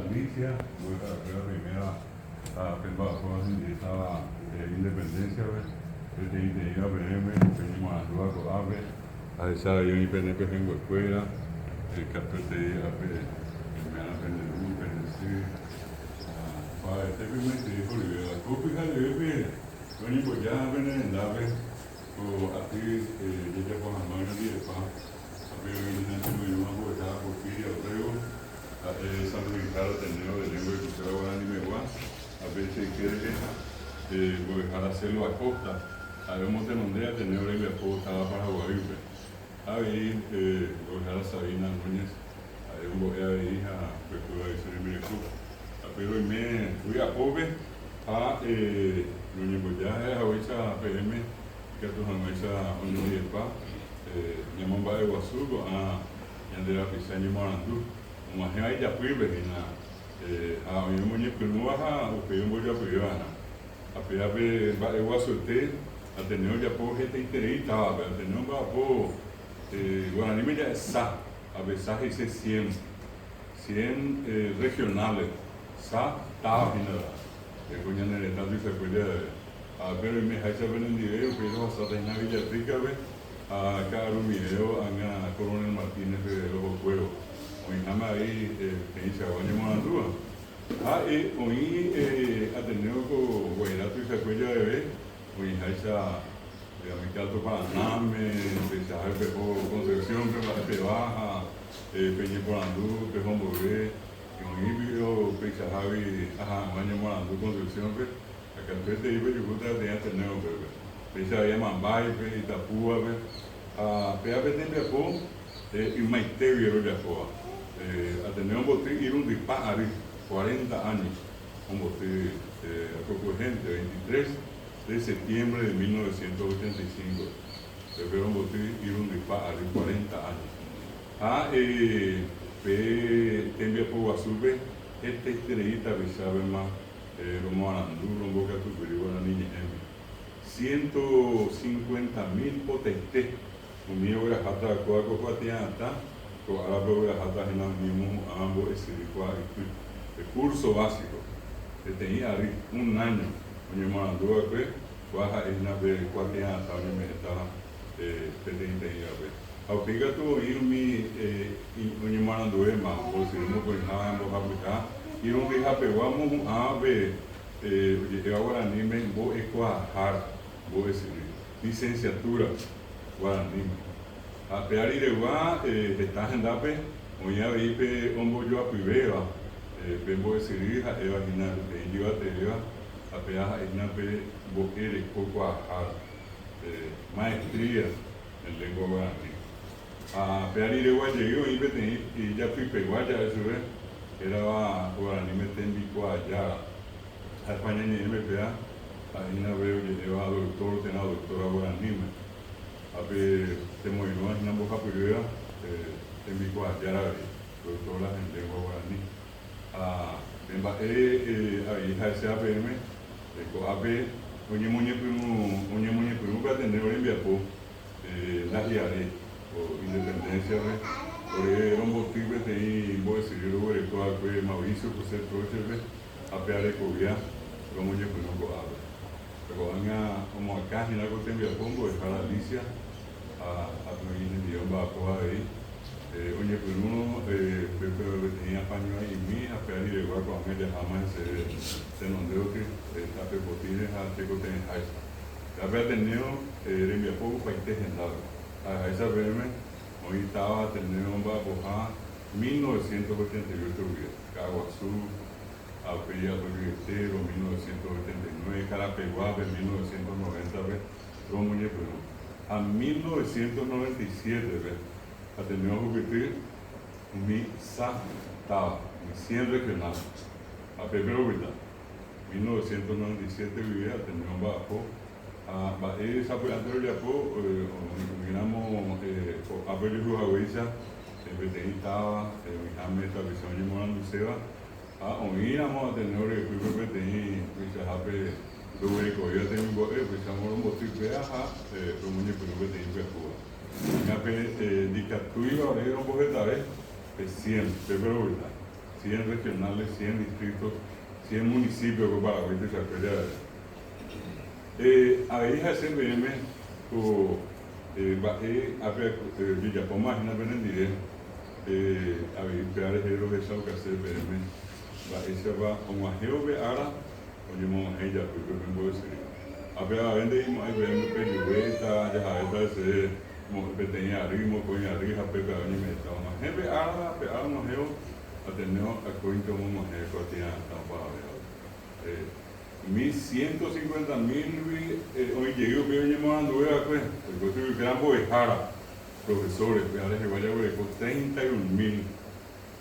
Alicia, fue la primera preparación de esta independencia, de iba a venirme, venimos a la con ave, a esa yo ni PNP en escuela, el capítulo de ave, me han aprendido un PNC, para este primer tiempo, la copia de ave, bueno, pues ya ven en la ave, o aquí, ya por la mano de paz, a ver, en el mundo, pues ya por fin, yo creo. Santificado tenido de lengua de cultura guaraní megua, a veces quiere pues dejar hacerlo a costa, a ver monte donde ha tenido lengua costa para Guaribe, a ver pues dejar a Sabina Núñez, a ver un boque a hija, pues pudo decir en mi club, pero me fui a Pobre, a Núñez Boyaje, a Huiza PM, que tu Huiza Unión y el Pa, llamamos Bae Guasugo, a Yandera Pisaño Morandú. Uma real de apoio na a minha mulher perguntou o que eu vou já apoiar a PAB eu assoltei a tenho de apoio que tem interesse tá a tenho para apoio Guaraní me já sa a besar esse 100 regionales sa tá vindo quando ele está de sequela a ver me haja vendido pero hasta na Villa Rica a Caro Mireo a Coronel Martínez de los Juegos Oinama ahí pensa onde morando aí oi ateneu com Guairato e Sequoia bebê oi haja de amical do Paname pensar que por Concepción que baja penha morando que vamos ver oi bio pensar aí onde morando Concepción que a cantante aí vai jogar de ateneu bebê pensa aí Mambai Itapúa a PAB tem depois e mais teve de apoio Ateneo boté ir un disparo 40 años, un boté a poco gente, 23 de septiembre de 1985. Pero un boté ir un disparo 40 años. Tembia por azul, esta estrellita sabe más, como Arandú, un boca tu perigo la niña 150.000 potentes, un mío era hasta coaco patiata. Ahora veo las altas en los mismos ambos el curso básico que tenía un año cuando me mandó a ver baja en la vez cuál día también me estaba pendiente a ver aunque tú ir mi cuando me mandó a más por si no pues nada en los aplicados y un día pegamos a ver ahora ni me voy a cuajar voy a decir licenciatura guaraní a pear y de va está en dape hoy a ver un bollo a pibeva vengo de seguir a imaginar yo a te a pear en nape boquere poco a maestría en lengua guaraní a pear y de va llegué y ya fui peguaya eso era guaraní me tendí allá a España ni me pea ahí na veo que lleva doctor tenía doctora guaraní a ver, te movimos en ambos capítulos, en mi cuadra, doctora en lengua guaraní. Ahí hace APM, AP, oye muñe primo que atender en Viapó, la IARE, o independencia, por un motivo de voy a seguir luego de todo el Mauricio, José Troche, AP de Cobia, como muñe primo que habla. Pero van como acá en algo te envía pongo es para Alicia a tu idioma va a poder ahí oye pues uno pero tenía español y mi a pedir de igual con media jamás se nos dio que está pepotines a que ten high la verdad tenido envía poco para que te a esa verme hoy estaba teniendo un va a 1988 Caguazú a Peña Torriestero, 1989, Carapeguá, 1990, Romuñe, a 1997, atendió a Júpiter, mi SATA, mi 100 regional, a Pedro Vila, 1997 vivía, atendió a Bajo, a esa apoyando de Apo, miramos a Pedro Juaguiza, el estaba, mi jamás esta visión y Morán Luceva, oíamos a tener el primer PTI, pues a ver, luego de que yo tengo pues a un motivo de como yo primer PTI pues a ver, dictaturía ahora era un poco de vez, es 100, pero verdad, 100 regionales, 100 distritos, 100 municipios de Paraguay que se acuerda. Ahí es CBM, Villapoma, es una benendire, ahí peares héroes de Sao que CBM, ese va un ajeo de ara, oye, ella, porque me puedo decir. A vende hay vende perihueta, ya ese, tenía ritmo, coña rija, pepe, a me estaba más. Jefe, ara, no geo, ateneo a cointo, un ajeo, cotidiano, tampoco. 1.150.000 hoy llegué que hoy llamando pues porque gran bojara profesores pero que vaya con 31.000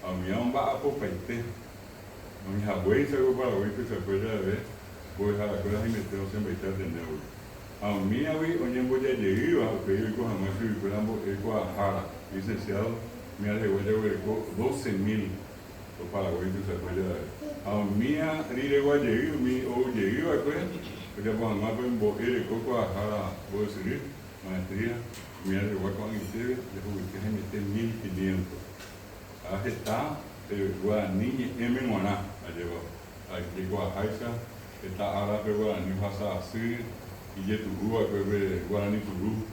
a mí aún va a popaite a mi abuela se fue para hoy que se acuerda de ver voy a la escuela y me tengo siempre estar atendiendo a mí hoy voy a llegar a pedir con jamás y gran bojara licenciado me ha llegado con 12.000 para hoy que se acuerda de ver a mía rire guayeiro mi o yeiro a coisa porque por mais bem boer coco a jara vou seguir maestria minha de guaco inteira de vou que remeter 1.500 a está guarani em memoná a llevar aqui com a raixa está árabe guarani passa assim e de tudo a coisa guarani tudo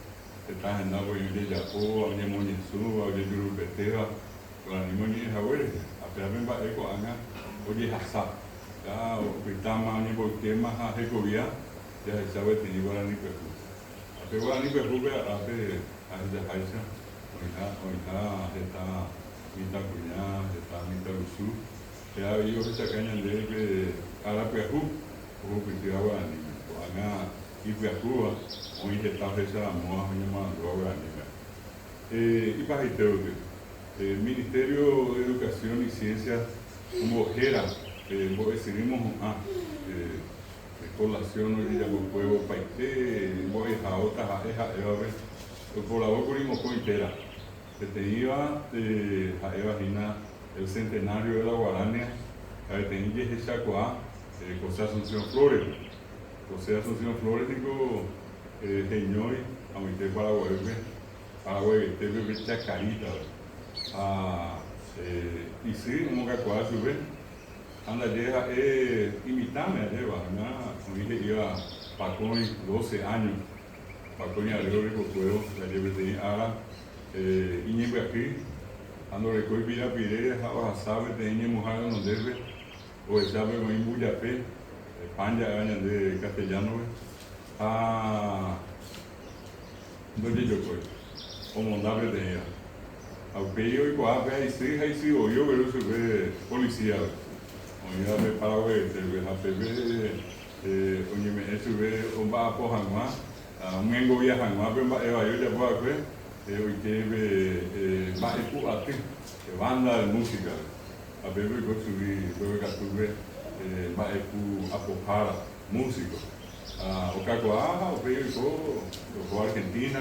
está na água de Japão a minha monitsu a de Jurubetera guarani moni hawer a bem ba eco anga oye hasa ya pitama ni bolquema ha hegovia ya sabe tenía guarani perú ape guarani perú be ape de haisa oita está mita cuña está mita usu ya yo se caña de que ala perú o pitira guarani anga y perú hoy está esa moa llama guarani y para el Ministerio de Educación y Ciencias como era, decidimos población hoy día con pueblo paité, voy a otras por la boca con entera, que te iba a imaginar el centenario de la Guarania, a tenía esa coa, José Asunción Flores, digo, señor, a mi te Paraguay, te bebe chacarita, y sí, como que cuál sube, anda llega, imitame a llevar, con ella iba Pacón 12 años, Pacón y Arreo de Cocuero, la lleve de Ara, y nieve aquí, ando recoy vida pide, a sabe, de niña mujer no debe, o sabe, muy muyapé, panja de castellano, donde yo soy, o mondable de ella. Aunque igual a sí o yo veo sobre policía o ya Paraguay te ve a PB oye me sube un va por Hanma un engo via Hanma pero yo ya voy a ver hoy te va a ti banda de música a ver yo subí luego que tuve va a apoyar músicos o cacoaja o pero o Argentina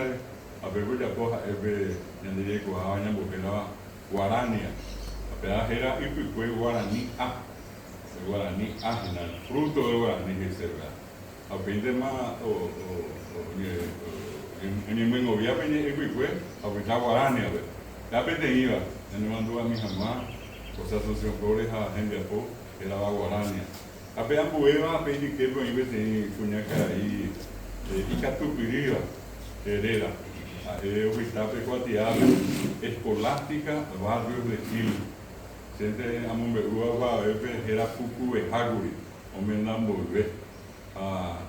a ver ya poja en el eco a bañar porque era guarania a pedaz era y fue guaraní el fruto de guaraní que se ve a fin de más en el mismo día venía y fue a pintar guarania la pete iba en el mandó a mi mamá José Asunción Flores a gente a era guarania a pedaz bueva a pedir que pues iba a tener cuñaca y catupiriva hereda Huizape Cuatiabe, Escolástica, Barrios de Chile. Siente a Momberúa, era Pucu Bejaguri, Omenambo,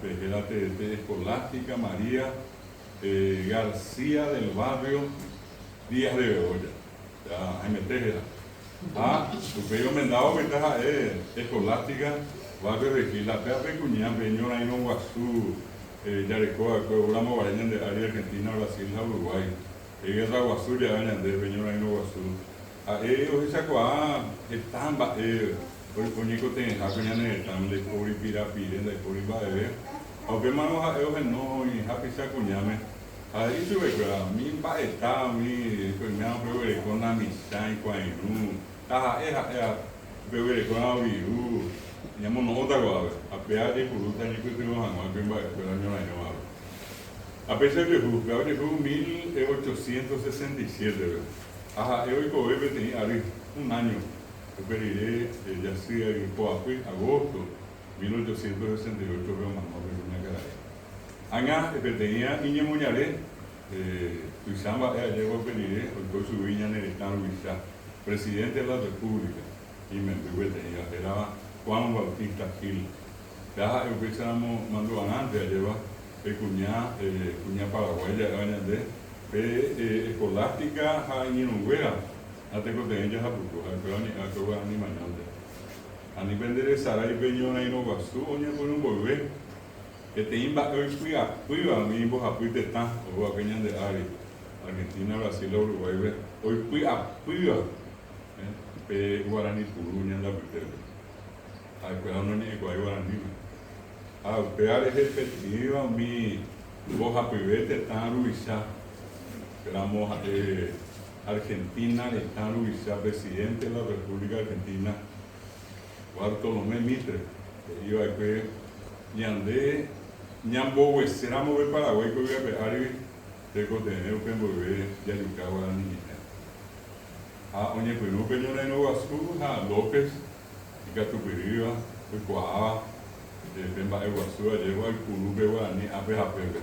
Pejera Escolástica, María García del Barrio, Díaz de Begoya, Jaime Tejera. Porque yo me daba ventaja Escolástica, Barrio de Chile, la Pea Pecuñán, Peñora y no Guazú. Yarecoa, programa Guaraña de área Argentina, Brasil, Uruguay. Ella es la Guazú, ya vayan de Peñora y no Guazú. Hoy saco están, hoy coñico ten, a coñane están de Cori Pirapire, de Cori Baebe. Aunque manos a ellos no, y happy saco ñame. Ahí sube que a mí va a estar, mi coñado, pero con la misa y con bebé con la virú. Llamo no otra cosa, a pear de fruta ni que tengo jamás que va a esperar yo año a pesar de que fue 1867, hoy con tenía un año, Periré, ya sea en Coapui, agosto 1868, veo más o menos una cara. Aña, tenía niña muñare, Tuizamba, llegó a Periré, con su viña en el estado Luisa, presidente de la República, y me tenía, era Juan Bautista Gil. Ya empezamos, mandó antes, lleva, cuñá paraguaya, escolástica, a Ñenunguera. Ate ko te ella hapuko a ko ani mañana ani vendere sarai peño na ino gastu oña con un volver que te imba hoy cuiva mi bo hapuite ta o a peña de ari Argentina Brasil Uruguay hoy cuiva pe guarani puruña la putera ay cuidado no ni guarani a pear es efectiva mi bo hapuite ta ruisa éramos Argentina, el Estado vicepresidente de la República Argentina, Bartolomé Mitre, que iba a que ñandé, ñambo hueseramo de Paraguay, que iba a pegar y de contener que envolver ya yucaba la niña. A oñe pues no peñó en Oguazú, a López, y Catupiriva, el Cuajaba, el Pemba de Oguazú, llevo al Curupe, Guaraní, a Pepe.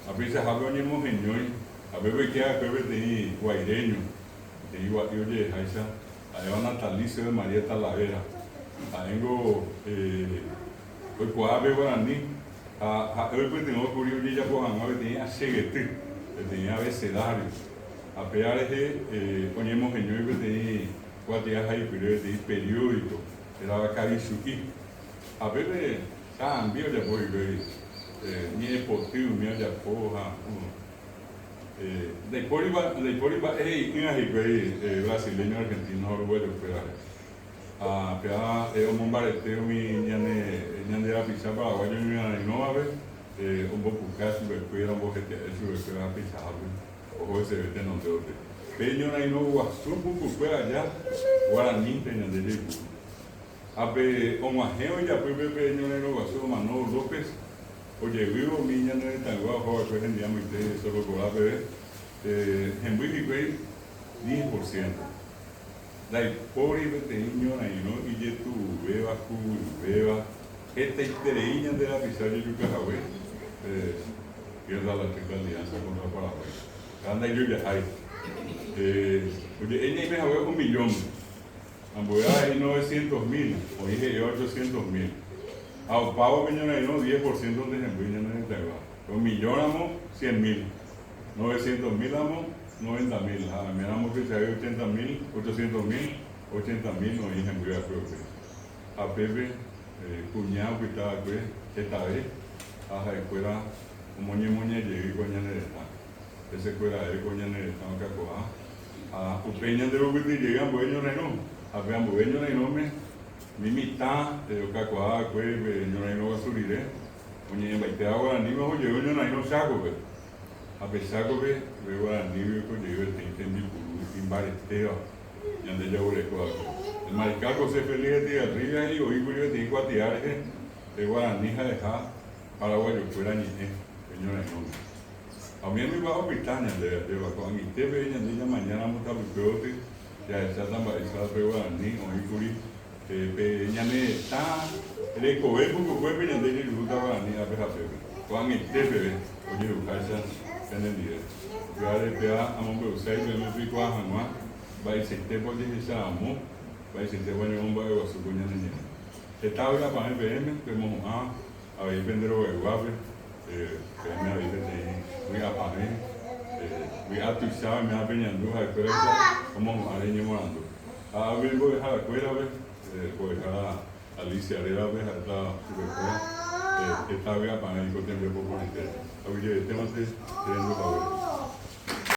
A veces hablo oñe mojeñoy, a bebé que a bebé de guaireño, de igual yo de Jaisa, a Eva Natalicio de María Talavera, a Engo, pues cuabe guaraní, a él pues tengo curioso ya pues a no tenía seguete, tenía abecedario, a pear poníamos en yo que tenía cuatro ahí periódico, era Carizuki, a bebé cambio ya pues ni deportivo, ni allá poja. De Poriba, brasileño, argentino, uruguayo, pero pea un bombareteo mi ñande la pizza paraguayo mi no a ver un poco casi un poco que eso a pizza o ese vete no te ote peño na no guasu poco allá guaraní peña de leku ape omajeo ya peño na no guasu Manolo López. Oye, vivo mi niña no es tan guapo, después en día muy solo con la bebé. En Wikipedia, 10%. La pobre pequeño, no, y ya tú, beba, esta historia de la pizarra de Yucahue, pierda la chica alianza contra Paraguay. Anda y yo ya hay. Oye, ella me había 1 millón. Amboya hay 900.000, o dije yo 800.000. A pago peñona no 10% de desempeño en el Taiwán. 1.000.000 100.000. 900.000 amo 90.000. A mí amo que se hay 80.000, 800.000, 80.000 no dije en Guía Propia. A Pepe, cuñado que estaba aquí, esta vez, a la escuela, como moñe llegué con Yanereta. Esa escuela es con Yanereta, no cacoa. A Upeña de lo que te llegan, bueno, no. A ver, bueno, no me. Mi mitad de lo que acá pues yo no va a subir oye en baite agua ni me oye yo no saco pues a pesar que veo a ni que yo entendí por un baresteo y ande yo le cuadro el maricaco se feliz de arriba y hoy yo tengo a tirar de guaraní a dejar paraguayo fuera ni señora no a mí me va a pitaña de con mi te veía niña mañana monta peote ya está tan esa guaraní hoy curi ñame está el cover porque fue bien de lugar ni a ver a ver con el TV oye Ucaya en el día ya le pega a un usted me fui con Hanma va a ser te puede decir amo va a ser te bueno un baile su coña niña está ahora para el PM que hemos a ver vender o el guape que me había de voy a pagar voy a tuchar me ha venido a esperar como areño morando a ver voy a dejar la escuela pues a Alicia Areva pues está bien para el tiempo por el tema. Oye, el tema es teniendo la